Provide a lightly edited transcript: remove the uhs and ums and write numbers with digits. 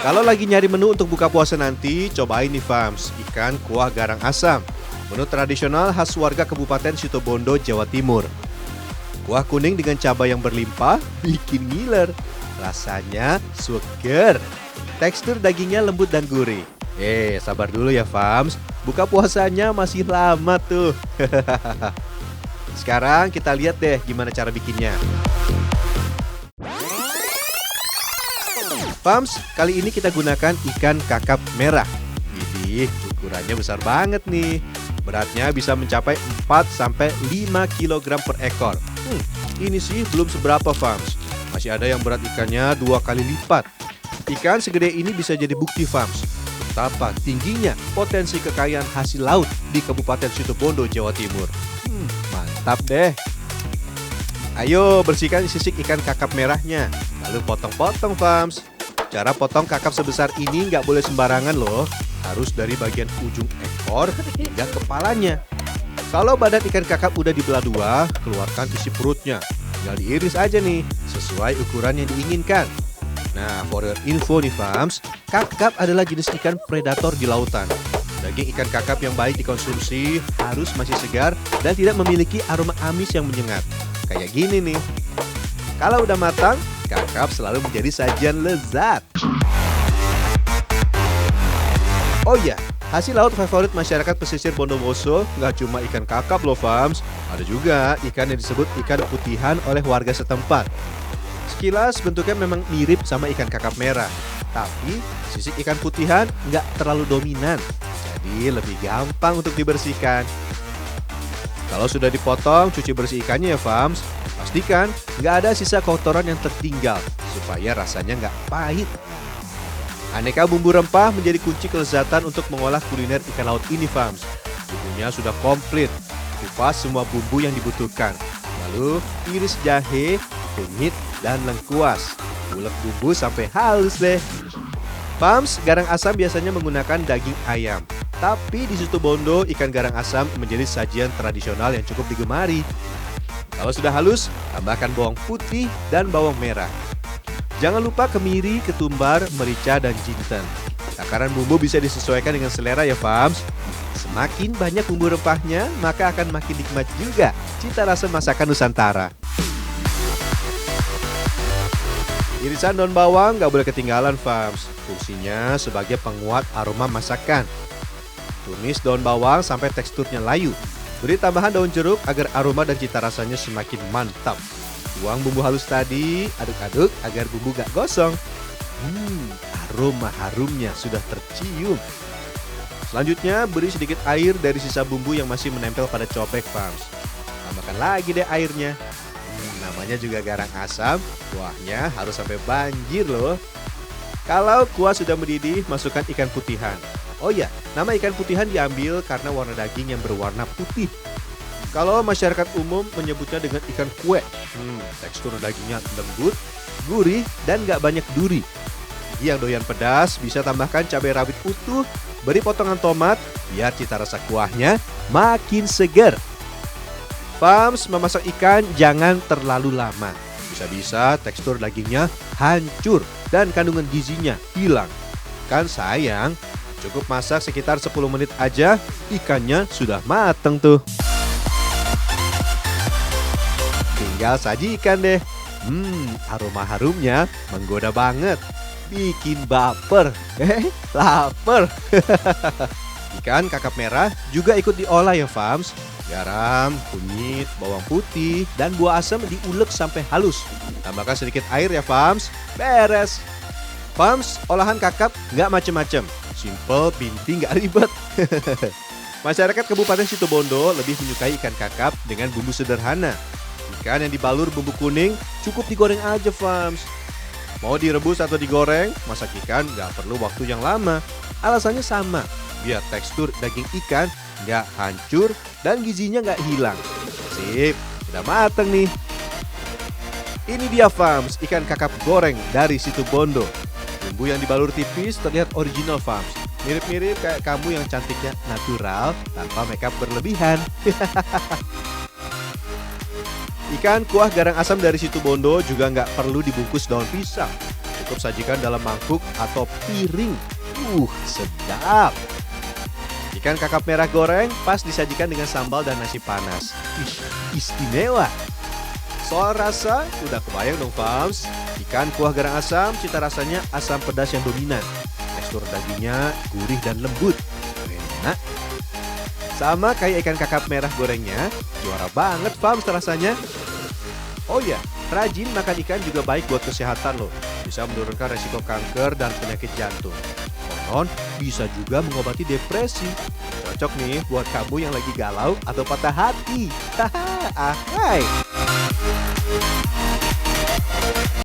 Kalau lagi nyari menu untuk buka puasa nanti, cobain nih fams, ikan kuah garang asam. Menu tradisional khas warga Kabupaten Situbondo, Jawa Timur. Kuah kuning dengan cabai yang berlimpah, bikin ngiler. Rasanya seger. Tekstur dagingnya lembut dan gurih. Sabar dulu ya fams, buka puasanya masih lama tuh. Sekarang kita lihat deh gimana cara bikinnya. Fams, kali ini kita gunakan ikan kakap merah. Widih, ukurannya besar banget nih. Beratnya bisa mencapai 4-5 kg per ekor. Ini sih belum seberapa fams. Masih ada yang berat ikannya 2 kali lipat. Ikan segede ini bisa jadi bukti fams betapa tingginya potensi kekayaan hasil laut di Kabupaten Situbondo, Jawa Timur. Mantap deh. Ayo bersihkan sisik ikan kakap merahnya, lalu potong-potong fams. Cara potong kakap sebesar ini nggak boleh sembarangan loh. Harus dari bagian ujung ekor hingga kepalanya. Kalau badan ikan kakap udah dibelah dua, keluarkan isi perutnya. Tinggal diiris aja nih, sesuai ukuran yang diinginkan. Nah, for your info nih fams, kakap adalah jenis ikan predator di lautan. Daging ikan kakap yang baik dikonsumsi harus masih segar dan tidak memiliki aroma amis yang menyengat. Kayak gini nih. Kalau udah matang, kakap selalu menjadi sajian lezat. Oh iya, hasil laut favorit masyarakat pesisir Bondowoso nggak cuma ikan kakap loh fams. Ada juga ikan yang disebut ikan putihan oleh warga setempat. Sekilas bentuknya memang mirip sama ikan kakap merah. Tapi sisik ikan putihan nggak terlalu dominan. Jadi lebih gampang untuk dibersihkan. Kalau sudah dipotong, cuci bersih ikannya ya fams. Pastikan nggak ada sisa kotoran yang tertinggal supaya rasanya nggak pahit. Aneka bumbu rempah menjadi kunci kelezatan untuk mengolah kuliner ikan laut ini fams. Bumbunya sudah komplit, kupas semua bumbu yang dibutuhkan. Lalu iris jahe, kunyit, dan lengkuas. Ulek bumbu sampai halus deh. Fams, garang asam biasanya menggunakan daging ayam. Tapi di Situbondo, ikan garang asam menjadi sajian tradisional yang cukup digemari. Kalau sudah halus, tambahkan bawang putih dan bawang merah. Jangan lupa kemiri, ketumbar, merica, dan jinten. Takaran bumbu bisa disesuaikan dengan selera ya fams. Semakin banyak bumbu rempahnya, maka akan makin nikmat juga cita rasa masakan Nusantara. Irisan daun bawang nggak boleh ketinggalan fams. Fungsinya sebagai penguat aroma masakan. Tumis daun bawang sampai teksturnya layu. Beri tambahan daun jeruk agar aroma dan cita rasanya semakin mantap. Tuang bumbu halus tadi, aduk-aduk agar bumbu gak gosong. Aroma harumnya sudah tercium. Selanjutnya beri sedikit air dari sisa bumbu yang masih menempel pada cobek fams. Tambahkan lagi deh airnya. Namanya juga garang asam, kuahnya harus sampai banjir loh. Kalau kuah sudah mendidih, masukkan ikan putihan. Oh ya, nama ikan putihan diambil karena warna daging yang berwarna putih. Kalau masyarakat umum menyebutnya dengan ikan kue. Tekstur dagingnya lembut, gurih, dan gak banyak duri. Yang doyan pedas bisa tambahkan cabai rawit utuh, beri potongan tomat, biar cita rasa kuahnya makin seger. Fams, memasak ikan jangan terlalu lama. Bisa-bisa tekstur dagingnya hancur dan kandungan gizinya hilang. Kan sayang, cukup masak sekitar 10 menit aja, ikannya sudah mateng tuh. Tinggal sajikan deh. Aroma harumnya menggoda banget. Bikin baper. Lapar. Ikan kakap merah juga ikut diolah ya fams. Garam, kunyit, bawang putih, dan buah asam diulek sampai halus. Tambahkan sedikit air ya fams. Beres. Fams, olahan kakap nggak macem-macem. Simple, binti, nggak ribet. Masyarakat Kabupaten Situbondo lebih menyukai ikan kakap dengan bumbu sederhana. Ikan yang dibalur bumbu kuning cukup digoreng aja fams. Mau direbus atau digoreng, masak ikan nggak perlu waktu yang lama. Alasannya sama, biar tekstur daging ikan nggak hancur dan gizinya nggak hilang. Sip, udah mateng nih. Ini dia fams, ikan kakap goreng dari Situbondo. Bumbu yang dibalur tipis terlihat original fams. Mirip-mirip kayak kamu yang cantiknya natural tanpa makeup berlebihan. Ikan kuah garang asam dari Situbondo juga nggak perlu dibungkus daun pisang. Cukup sajikan dalam mangkuk atau piring. Sedap. Ikan kakap merah goreng pas disajikan dengan sambal dan nasi panas. Istimewa. Soal rasa, udah kebayang dong fams. Ikan kuah garang asam, cita rasanya asam pedas yang dominan. Tekstur dagingnya gurih dan lembut. Enak. Sama kayak ikan kakap merah gorengnya, juara banget fams rasanya. Oh ya, rajin makan ikan juga baik buat kesehatan loh. Bisa menurunkan resiko kanker dan penyakit jantung. Konon bisa juga mengobati depresi. Cocok nih buat kamu yang lagi galau atau patah hati. Haha, ahai.